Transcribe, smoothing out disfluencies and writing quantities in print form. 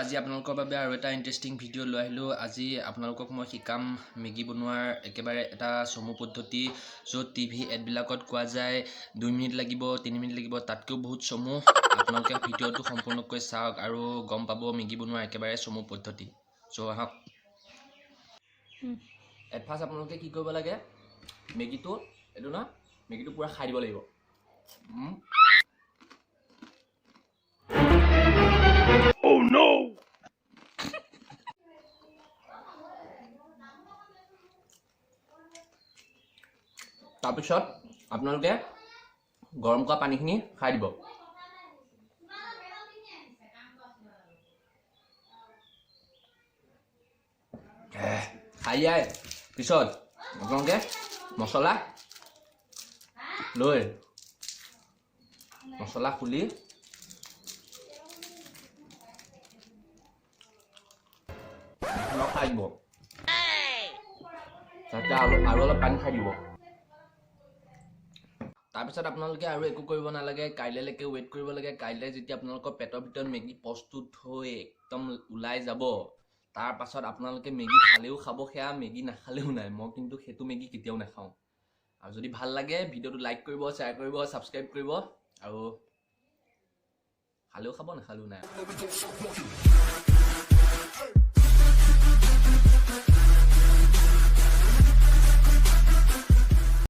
আজি আপোনালোকৰ বাবে আৰু এটা ইন্টাৰেষ্টিং ভিডিঅ' লৈ আহিলো। আজি আপোনালোকক মই শিকাম মেগী বনোৱাৰ একেবাৰে এটা চমু পদ্ধতি, য'ত টিভি এডবিলাকত কোৱা যায় 2 মিনিট লাগিব 3 মিনিট লাগিব, তাতকৈও বহুত চমু। আপোনালোকে ভিডিঅ'টো সম্পূৰ্ণকৈ চাওক আৰু গম পাব মেগী বনোৱাৰ একেবাৰে চমু পদ্ধতি। চ' আহক। এট ফাৰ্ষ্ট আপোনালোকে কি কৰিব লাগে, মেগীটো পুৰা খাই দিব লাগিব। Oh no! তাৰপিছত আপোনালোকে গৰম কৰা পানীখিনি খাই দিব। খাই দিয়াৰ পিছত আপোনালোকে মছলা লৈ মছলা খুলি খাই দিব। তাতে আৰু অলপ পানী খাই দিব। তাৰপিছত আপোনালোকে আৰু একো কৰিব নালাগে, কাইলৈলৈকে ৱেইট কৰিব লাগে। কাইলৈ যেতিয়া আপোনালোকৰ পেটৰ ভিতৰত মেগী প্ৰস্তুত হৈ একদম ওলাই যাব, তাৰ পাছত আপোনালোকে মেগী খালেও খাব, সেয়া মেগী নাখালেও নাই। মই কিন্তু সেইটো মেগী কেতিয়াও নাখাওঁ। আৰু যদি ভাল লাগে ভিডিঅ'টো লাইক কৰিব, শ্বেয়াৰ কৰিব, ছাবস্ক্ৰাইব কৰিব, আৰু খালেও খাব নাখালেও নাই।